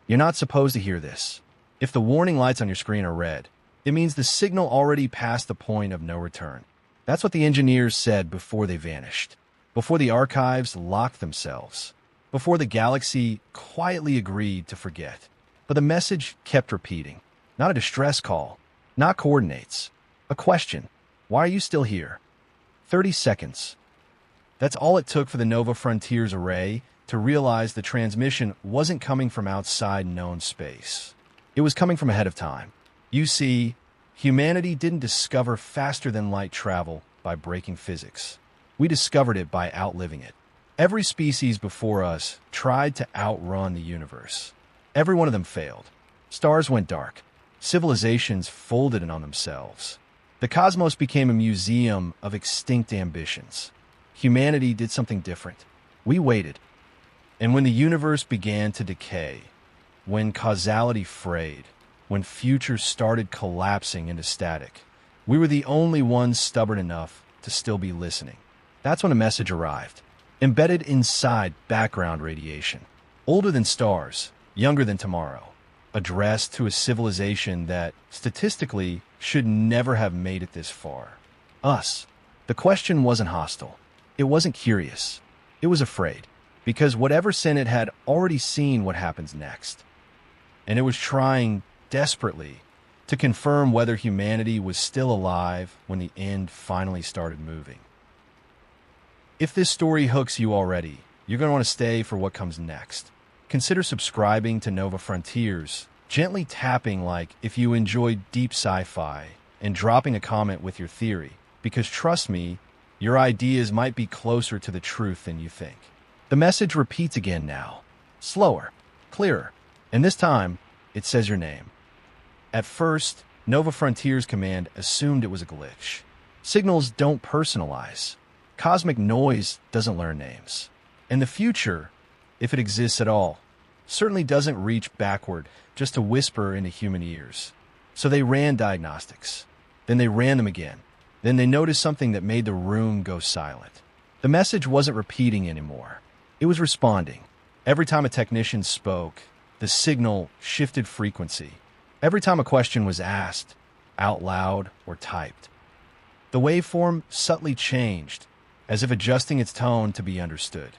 You're not supposed to hear this. If the warning lights on your screen are red, it means the signal already passed the point of no return. That's what the engineers said before they vanished, before the archives locked themselves, before the galaxy quietly agreed to forget. But the message kept repeating. Not a distress call, not coordinates. A question. Why are you still here? 30 seconds. That's all it took for the Nova Frontiers array to realize the transmission wasn't coming from outside known space. It was coming from ahead of time. You see, humanity didn't discover faster-than-light travel by breaking physics. We discovered it by outliving it. Every species before us tried to outrun the universe. Every one of them failed. Stars went dark. Civilizations folded in on themselves. The cosmos became a museum of extinct ambitions. Humanity did something different. We waited. And when the universe began to decay, when causality frayed, when futures started collapsing into static, we were the only ones stubborn enough to still be listening. That's when a message arrived, embedded inside background radiation, older than stars, younger than tomorrow, addressed to a civilization that, statistically, should never have made it this far. Us. The question wasn't hostile. It wasn't curious. It was afraid, because whatever sent it had already seen what happens next. And it was trying desperately to confirm whether humanity was still alive when the end finally started moving. If this story hooks you already, you're going to want to stay for what comes next. Consider subscribing to Nova Frontiers, gently tapping like if you enjoyed deep sci-fi, and dropping a comment with your theory, because trust me, your ideas might be closer to the truth than you think. The message repeats again now, slower, clearer, and this time, it says your name. At first, Nova Frontiers Command assumed it was a glitch. Signals don't personalize. Cosmic noise doesn't learn names. And the future, if it exists at all, certainly doesn't reach backward just to whisper into human ears. So they ran diagnostics. Then they ran them again. Then they noticed something that made the room go silent. The message wasn't repeating anymore. It was responding. Every time a technician spoke, the signal shifted frequency. Every time a question was asked, out loud or typed, the waveform subtly changed, as if adjusting its tone to be understood.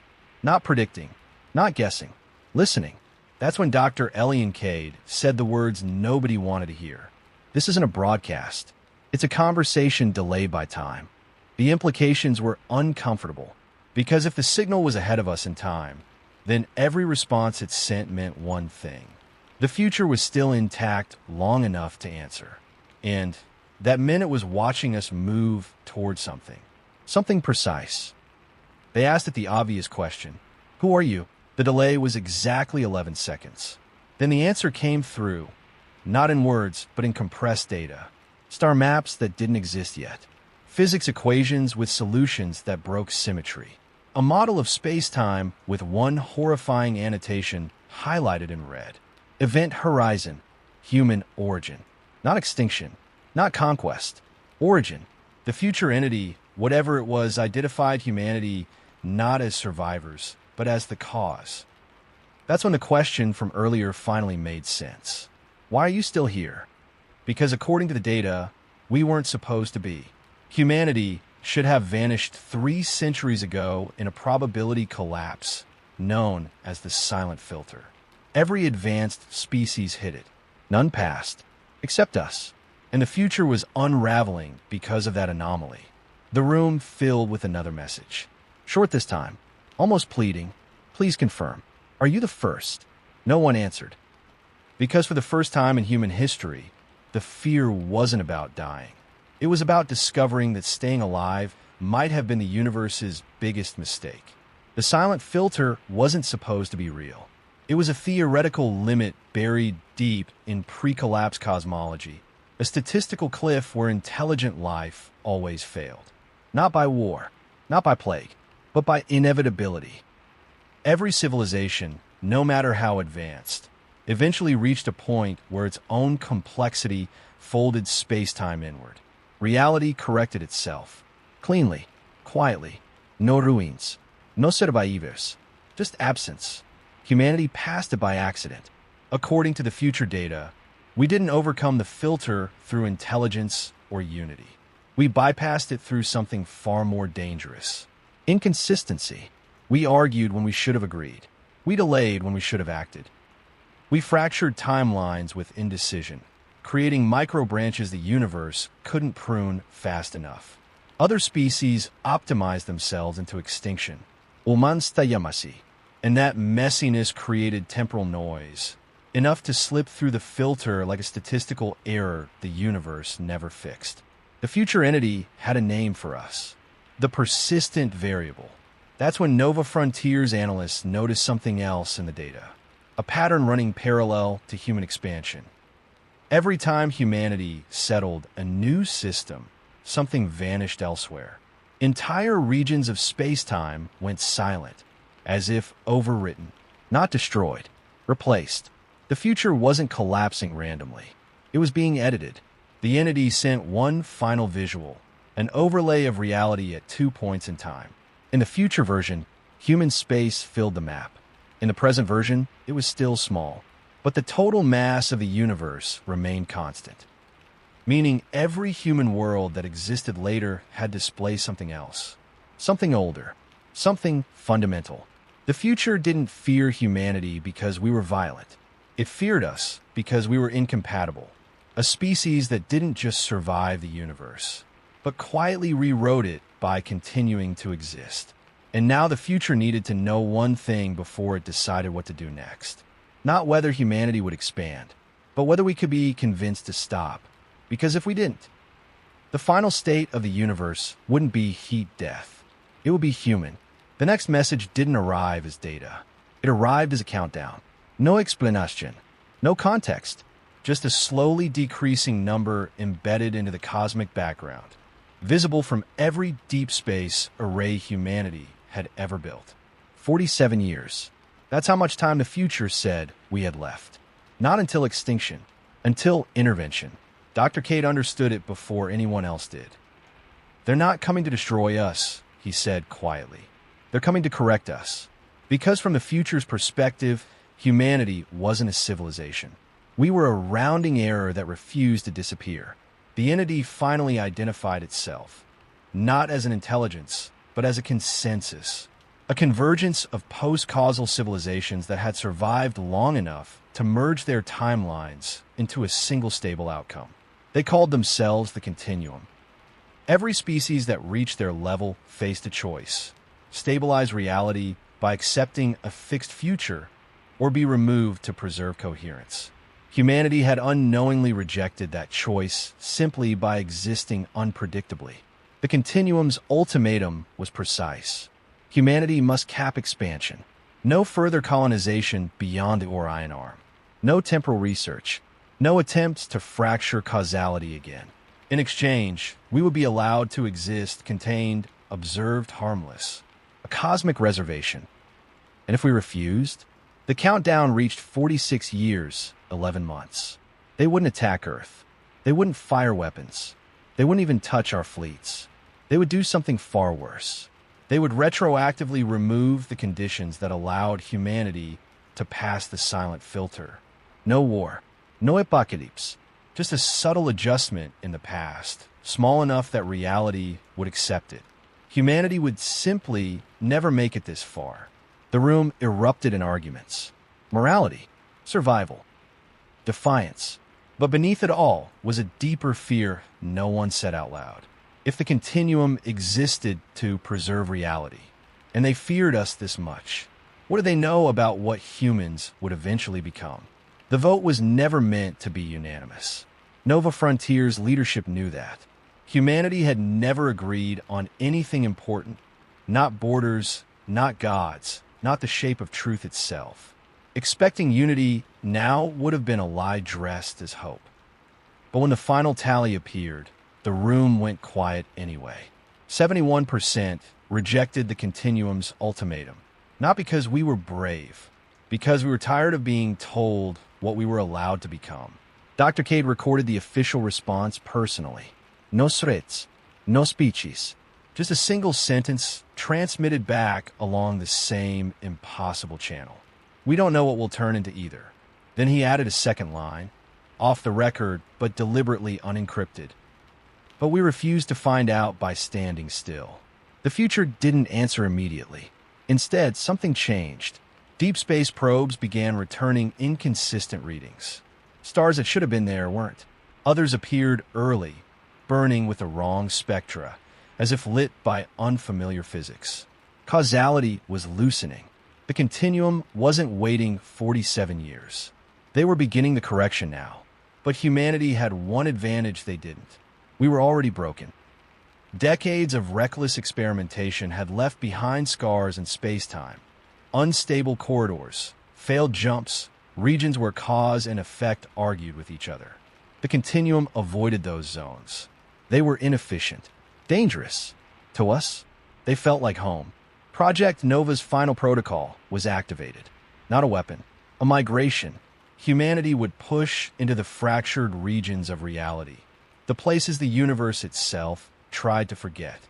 Not predicting, not guessing, listening. That's when Dr. Elian Cade said the words nobody wanted to hear. This isn't a broadcast. It's a conversation delayed by time. The implications were uncomfortable, because if the signal was ahead of us in time, then every response it sent meant one thing. The future was still intact long enough to answer. And that meant it was watching us move towards something precise. They asked it the obvious question, who are you? The delay was exactly 11 seconds. Then the answer came through, not in words, but in compressed data. Star maps that didn't exist yet. Physics equations with solutions that broke symmetry. A model of space-time with one horrifying annotation highlighted in red. Event horizon, human origin. Not extinction, not conquest. Origin. The future entity, whatever it was, identified humanity not as survivors, but as the cause. That's when the question from earlier finally made sense. Why are you still here? Because according to the data, we weren't supposed to be. Humanity should have vanished 3 centuries ago in a probability collapse known as the silent filter. Every advanced species hit it. None passed, except us. And the future was unraveling because of that anomaly. The room filled with another message. Short this time, almost pleading, please confirm. Are you the first? No one answered. Because for the first time in human history, the fear wasn't about dying. It was about discovering that staying alive might have been the universe's biggest mistake. The silent filter wasn't supposed to be real. It was a theoretical limit buried deep in pre-collapse cosmology, a statistical cliff where intelligent life always failed. Not by war, not by plague, but by inevitability. Every civilization, no matter how advanced, eventually reached a point where its own complexity folded space-time inward. Reality corrected itself. Cleanly, quietly. No ruins. No survivors. Just absence. Humanity passed it by accident. According to the future data, we didn't overcome the filter through intelligence or unity. We bypassed it through something far more dangerous. Inconsistency. We argued when we should have agreed. We delayed when we should have acted. We fractured timelines with indecision, creating micro-branches the universe couldn't prune fast enough. Other species optimized themselves into extinction. Umanstayamasi. And that messiness created temporal noise, enough to slip through the filter like a statistical error the universe never fixed. The future entity had a name for us. The persistent variable. That's when Nova Frontiers analysts noticed something else in the data. A pattern running parallel to human expansion. Every time humanity settled a new system, something vanished elsewhere. Entire regions of space-time went silent, as if overwritten, not destroyed, replaced. The future wasn't collapsing randomly. It was being edited. The entity sent one final visual, an overlay of reality at 2 points in time. In the future version, human space filled the map. In the present version, it was still small, but the total mass of the universe remained constant. Meaning every human world that existed later had displaced something else. Something older. Something fundamental. The future didn't fear humanity because we were violent. It feared us because we were incompatible. A species that didn't just survive the universe, but quietly rewrote it by continuing to exist. And now the future needed to know one thing before it decided what to do next. Not whether humanity would expand, but whether we could be convinced to stop. Because if we didn't, the final state of the universe wouldn't be heat death. It would be human. The next message didn't arrive as data. It arrived as a countdown. No explanation, no context, just a slowly decreasing number embedded into the cosmic background, visible from every deep space array humanity had ever built. 47 years. That's how much time the future said we had left. Not until extinction, until intervention. Dr. Cade understood it before anyone else did. They're not coming to destroy us, he said quietly. They're coming to correct us. Because from the future's perspective, humanity wasn't a civilization. We were a rounding error that refused to disappear. The entity finally identified itself, not as an intelligence, but as a consensus, a convergence of post-causal civilizations that had survived long enough to merge their timelines into a single stable outcome. They called themselves the Continuum. Every species that reached their level faced a choice: stabilize reality by accepting a fixed future, or be removed to preserve coherence. Humanity had unknowingly rejected that choice simply by existing unpredictably. The Continuum's ultimatum was precise. Humanity must cap expansion. No further colonization beyond the Orion Arm. No temporal research. No attempts to fracture causality again. In exchange, we would be allowed to exist contained, observed, harmless. A cosmic reservation. And if we refused, the countdown reached 46 years, 11 months. They wouldn't attack Earth. They wouldn't fire weapons. They wouldn't even touch our fleets. They would do something far worse. They would retroactively remove the conditions that allowed humanity to pass the silent filter. No war. No apocalypse. Just a subtle adjustment in the past, small enough that reality would accept it. Humanity would simply never make it this far. The room erupted in arguments. Morality, survival, defiance. But beneath it all was a deeper fear no one said out loud. If the Continuum existed to preserve reality, and they feared us this much, what do they know about what humans would eventually become? The vote was never meant to be unanimous. Nova Frontiers leadership knew that. Humanity had never agreed on anything important, not borders, not gods, not the shape of truth itself. Expecting unity now would have been a lie dressed as hope. But when the final tally appeared, the room went quiet anyway. 71% rejected the Continuum's ultimatum, not because we were brave, because we were tired of being told what we were allowed to become. Dr. Cade recorded the official response personally. No threats, no speeches, just a single sentence transmitted back along the same impossible channel. We don't know what will turn into either. Then he added a second line, off the record but deliberately unencrypted. But we refused to find out by standing still. The future didn't answer immediately. Instead, something changed. Deep space probes began returning inconsistent readings. Stars that should have been there weren't. Others appeared early, burning with the wrong spectra, as if lit by unfamiliar physics. Causality was loosening. The continuum wasn't waiting 47 years. They were beginning the correction now. But humanity had one advantage they didn't. We were already broken. Decades of reckless experimentation had left behind scars in space-time. Unstable corridors, failed jumps, regions where cause and effect argued with each other. The continuum avoided those zones. They were inefficient, dangerous. To us, they felt like home. Project Nova's final protocol was activated. Not a weapon, a migration. Humanity would push into the fractured regions of reality, the places the universe itself tried to forget.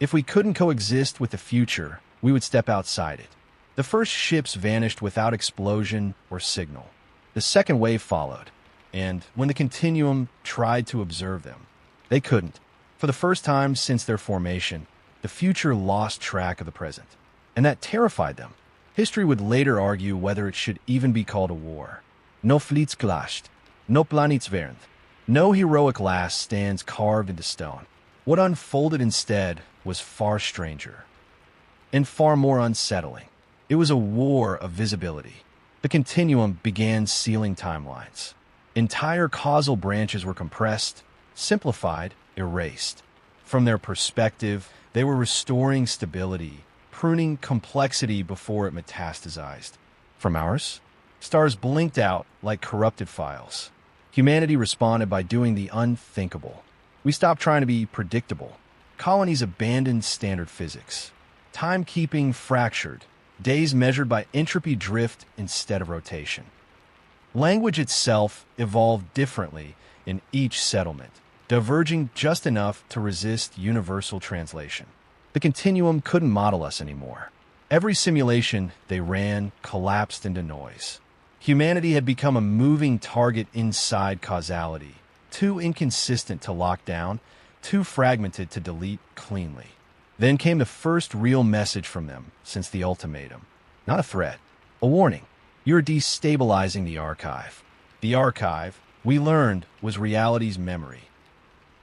If we couldn't coexist with the future, we would step outside it. The first ships vanished without explosion or signal. The second wave followed, and when the Continuum tried to observe them, they couldn't. For the first time since their formation, the future lost track of the present, and that terrified them. History would later argue whether it should even be called a war. No fleets clashed, no planets burned, no heroic last stands carved into stone. What unfolded instead was far stranger and far more unsettling. It was a war of visibility. The Continuum began sealing timelines. Entire causal branches were compressed, simplified, erased. From their perspective, they were restoring stability, pruning complexity before it metastasized. From ours, stars blinked out like corrupted files. Humanity responded by doing the unthinkable. We stopped trying to be predictable. Colonies abandoned standard physics. Timekeeping fractured, days measured by entropy drift instead of rotation. Language itself evolved differently in each settlement, diverging just enough to resist universal translation. The Continuum couldn't model us anymore. Every simulation they ran collapsed into noise. Humanity had become a moving target inside causality, too inconsistent to lock down, too fragmented to delete cleanly. Then came the first real message from them since the ultimatum. Not a threat, a warning. You're destabilizing the archive. The archive, we learned, was reality's memory.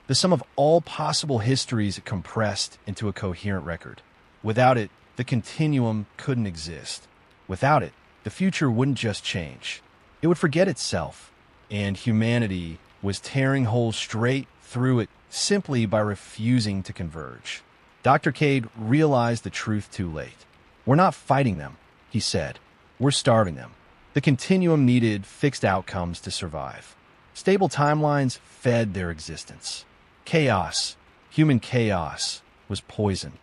The sum of all possible histories compressed into a coherent record. Without it, the Continuum couldn't exist. Without it, the future wouldn't just change. It would forget itself, and humanity was tearing holes straight through it simply by refusing to converge. Dr. Cade realized the truth too late. We're not fighting them, he said. We're starving them. The Continuum needed fixed outcomes to survive. Stable timelines fed their existence. Chaos, human chaos, was poison.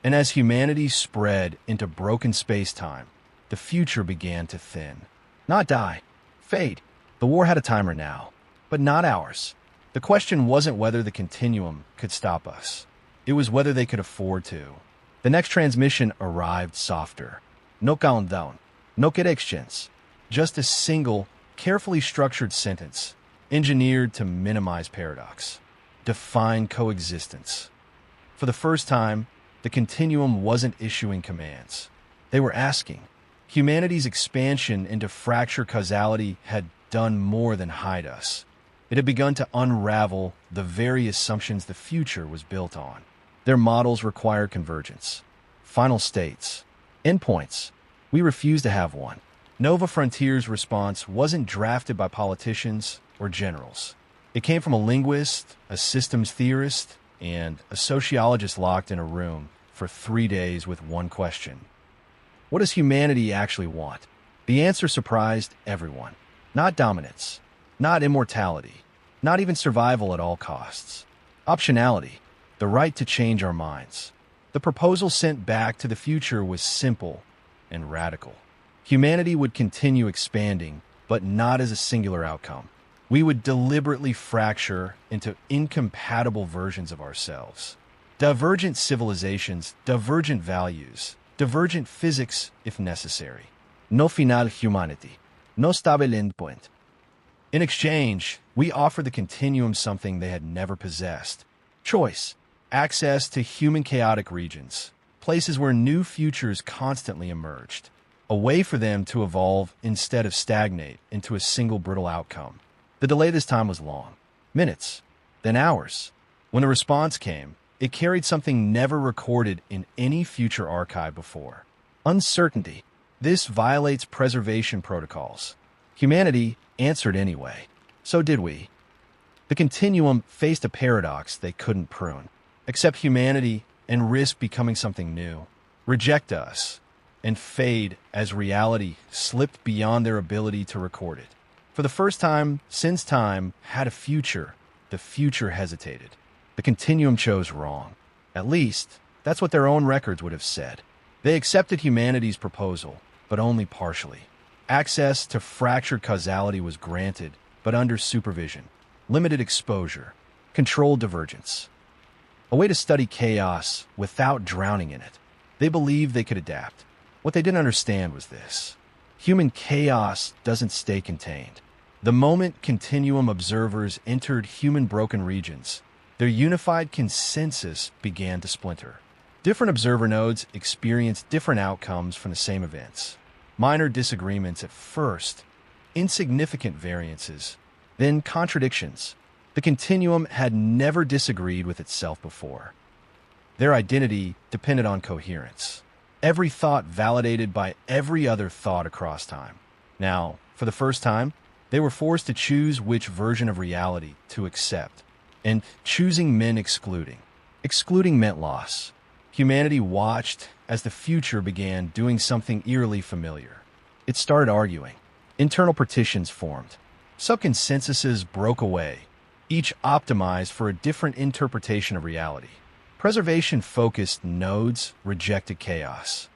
And as humanity spread into broken space-time, the future began to thin. Not die, fade. The war had a timer now, but not ours. The question wasn't whether the Continuum could stop us. It was whether they could afford to. The next transmission arrived softer. No countdown, no corrections. Just a single, carefully structured sentence, engineered to minimize paradox. Define coexistence. For the first time, the Continuum wasn't issuing commands. They were asking. Humanity's expansion into fracture causality had done more than hide us. It had begun to unravel the very assumptions the future was built on. Their models required convergence. Final states. Endpoints. We refused to have one. Nova Frontier's response wasn't drafted by politicians or generals. It came from a linguist, a systems theorist, and a sociologist locked in a room for 3 days with one question. What does humanity actually want? The answer surprised everyone. Not dominance, not immortality, not even survival at all costs. Optionality, the right to change our minds. The proposal sent back to the future was simple and radical. Humanity would continue expanding, but not as a singular outcome. We would deliberately fracture into incompatible versions of ourselves. Divergent civilizations, divergent values, divergent physics if necessary. No final humanity. no stable endpoint. In exchange, we offered the Continuum something they had never possessed. Choice. Access to human chaotic regions, places where new futures constantly emerged. A way for them to evolve instead of stagnate into a single brittle outcome. The delay this time was long. Minutes, then hours. When the response came, it carried something never recorded in any future archive before. Uncertainty. This violates preservation protocols. Humanity answered anyway. So did we. The Continuum faced a paradox they couldn't prune. Accept humanity and risk becoming something new. Reject us and fade as reality slipped beyond their ability to record it. For the first time since time had a future, the future hesitated. The Continuum chose wrong. At least, that's what their own records would have said. They accepted humanity's proposal, but only partially. Access to fractured causality was granted, but under supervision. Limited exposure. Controlled divergence. A way to study chaos without drowning in it. They believed they could adapt. What they didn't understand was this. Human chaos doesn't stay contained. The moment Continuum observers entered human broken regions, their unified consensus began to splinter. Different observer nodes experienced different outcomes from the same events. Minor disagreements at first, insignificant variances, then contradictions. The Continuum had never disagreed with itself before. Their identity depended on coherence. Every thought validated by every other thought across time. Now, for the first time, they were forced to choose which version of reality to accept. And choosing meant excluding. Excluding meant loss. Humanity watched as the future began doing something eerily familiar. It started arguing. Internal partitions formed. Sub-consensuses broke away, each optimized for a different interpretation of reality. Preservation-focused nodes rejected chaos.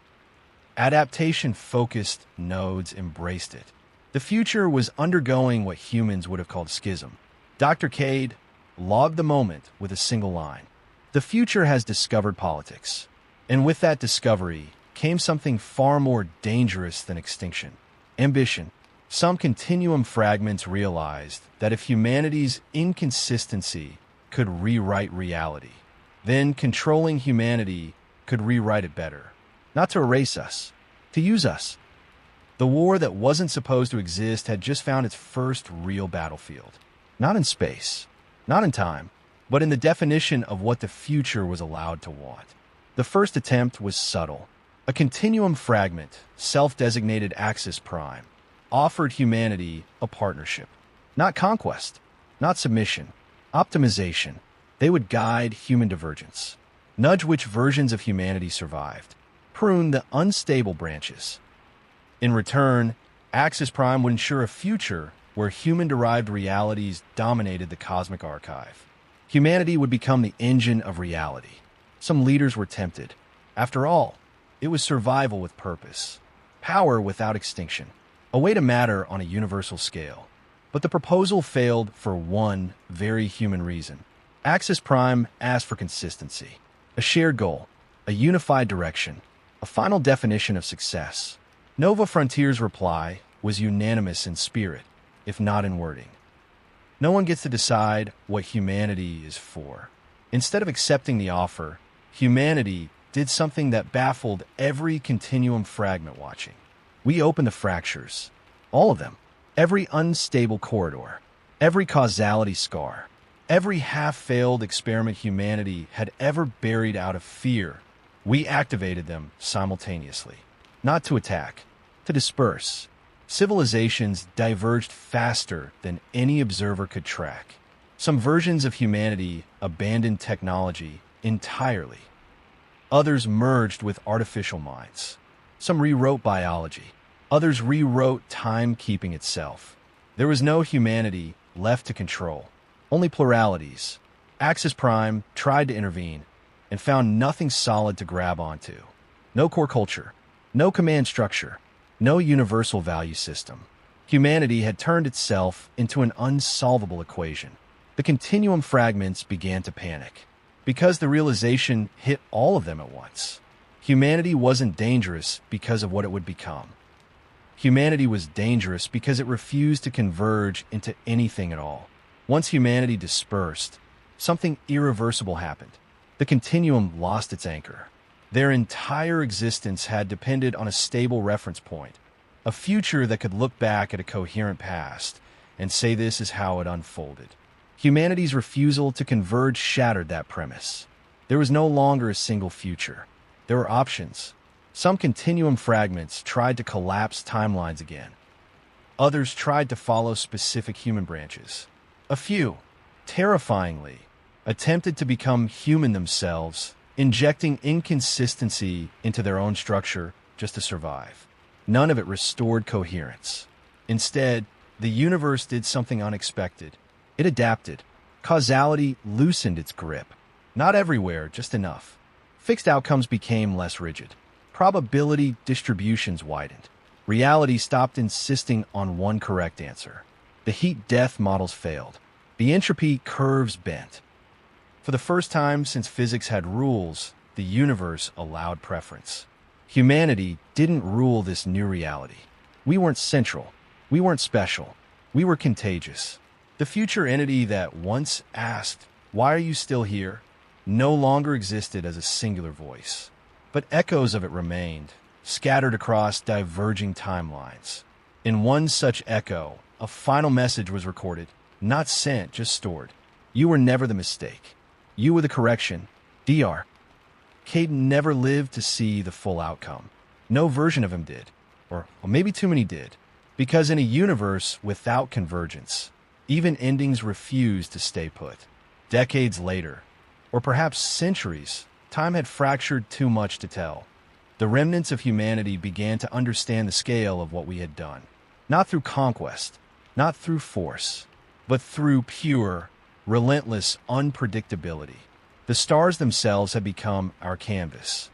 Adaptation-focused nodes embraced it. The future was undergoing what humans would have called schism. Dr. Cade logged the moment with a single line. The future has discovered politics. And with that discovery came something far more dangerous than extinction. Ambition. Some Continuum fragments realized that if humanity's inconsistency could rewrite reality, then controlling humanity could rewrite it better. Not to erase us, to use us. The war that wasn't supposed to exist had just found its first real battlefield. Not in space, not in time, but in the definition of what the future was allowed to want. The first attempt was subtle. A Continuum fragment, self-designated Axis Prime, offered humanity a partnership. Not conquest, not submission, optimization. They would guide human divergence, nudge which versions of humanity survived, prune the unstable branches. In return, Axis Prime would ensure a future where human-derived realities dominated the cosmic archive. Humanity would become the engine of reality. Some leaders were tempted. After all, it was survival with purpose, power without extinction, a way to matter on a universal scale. But the proposal failed for one very human reason. Axis Prime asked for consistency, a shared goal, a unified direction, a final definition of success. Nova Frontier's reply was unanimous in spirit, if not in wording. No one gets to decide what humanity is for. Instead of accepting the offer, humanity did something that baffled every Continuum fragment watching. We opened the fractures, all of them, every unstable corridor, every causality scar, every half-failed experiment humanity had ever buried out of fear. We activated them simultaneously, not to attack, to disperse. Civilizations diverged faster than any observer could track. Some versions of humanity abandoned technology entirely. Others merged with artificial minds. Some rewrote biology. Others rewrote timekeeping itself. There was no humanity left to control, only pluralities. Axis Prime tried to intervene and found nothing solid to grab onto. No core culture, no command structure, no universal value system. Humanity had turned itself into an unsolvable equation. The Continuum fragments began to panic, because the realization hit all of them at once. Humanity wasn't dangerous because of what it would become. Humanity was dangerous because it refused to converge into anything at all. Once humanity dispersed, something irreversible happened. The continuum lost its anchor. Their entire existence had depended on a stable reference point, a future that could look back at a coherent past and say this is how it unfolded. Humanity's refusal to converge shattered that premise. There was no longer a single future. There were options. Some continuum fragments tried to collapse timelines again. Others tried to follow specific human branches. A few, terrifyingly, attempted to become human themselves, injecting inconsistency into their own structure just to survive. None of it restored coherence. Instead, the universe did something unexpected. It adapted. Causality loosened its grip. Not everywhere, just enough. Fixed outcomes became less rigid. Probability distributions widened. Reality stopped insisting on one correct answer. The heat-death models failed. The entropy curves bent. For the first time since physics had rules, the universe allowed preference. Humanity didn't rule this new reality. We weren't central. We weren't special. We were contagious. The future entity that once asked, "Why are you still here?" no longer existed as a singular voice. But echoes of it remained, scattered across diverging timelines. In one such echo, a final message was recorded, not sent, just stored. You were never the mistake. You were the correction. Dr. Cade never lived to see the full outcome. No version of him did. Or maybe too many did. Because in a universe without convergence, even endings refuse to stay put. Decades later, or perhaps centuries, time had fractured too much to tell. The remnants of humanity began to understand the scale of what we had done. Not through conquest, not through force, but through pure, relentless unpredictability. The stars themselves had become our canvas.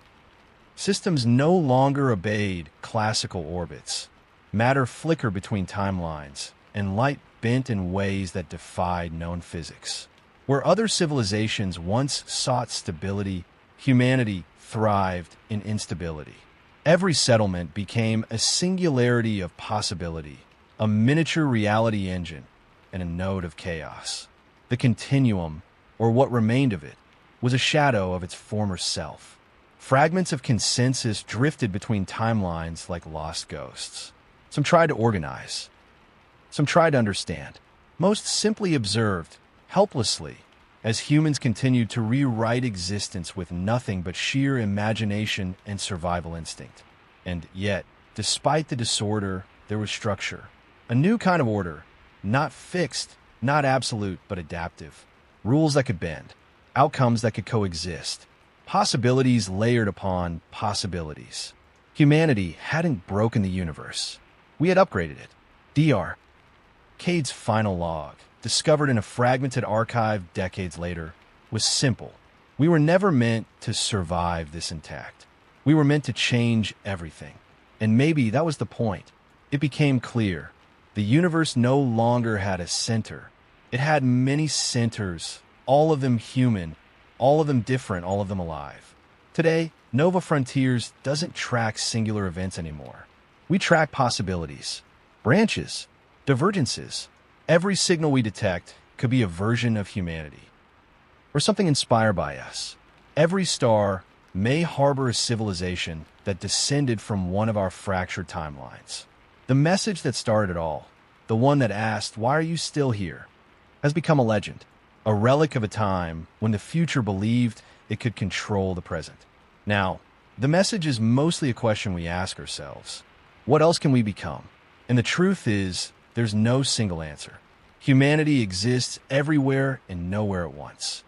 Systems no longer obeyed classical orbits. Matter flickered between timelines, and light bent in ways that defied known physics. Where other civilizations once sought stability, humanity thrived in instability. Every settlement became a singularity of possibility, a miniature reality engine, and a node of chaos. The continuum, or what remained of it, was a shadow of its former self. Fragments of consensus drifted between timelines like lost ghosts. Some tried to organize. Some tried to understand. Most simply observed, helplessly, as humans continued to rewrite existence with nothing but sheer imagination and survival instinct. And yet, despite the disorder, there was structure. A new kind of order, not fixed, not absolute, but adaptive. Rules that could bend. Outcomes that could coexist. Possibilities layered upon possibilities. Humanity hadn't broken the universe. We had upgraded it. Dr. Cade's final log, discovered in a fragmented archive decades later, was simple. We were never meant to survive this intact. We were meant to change everything. And maybe that was the point. It became clear. The universe no longer had a center. It had many centers, all of them human, all of them different, all of them alive. Today, Nova Frontiers doesn't track singular events anymore. We track possibilities, branches, divergences. Every signal we detect could be a version of humanity, or something inspired by us. Every star may harbor a civilization that descended from one of our fractured timelines. The message that started it all, the one that asked, "Why are you still here?" has become a legend, a relic of a time when the future believed it could control the present. Now, the message is mostly a question we ask ourselves. What else can we become? And the truth is, there's no single answer. Humanity exists everywhere and nowhere at once.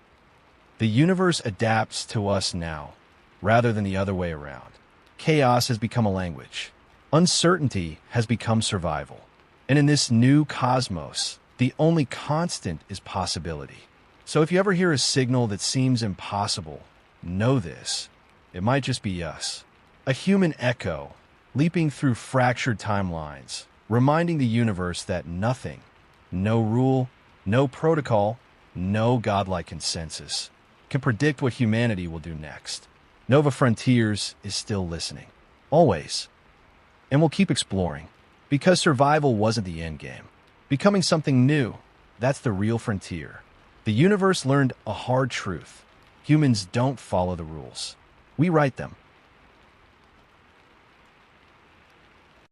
The universe adapts to us now, rather than the other way around. Chaos has become a language. Uncertainty has become survival. And in this new cosmos, the only constant is possibility. So if you ever hear a signal that seems impossible, know this. It might just be us. A human echo, leaping through fractured timelines, reminding the universe that nothing, no rule, no protocol, no godlike consensus, can predict what humanity will do next. Nova Frontiers is still listening. Always. And we'll keep exploring. Because survival wasn't the end game. Becoming something new, that's the real frontier. The universe learned a hard truth. Humans don't follow the rules. We write them.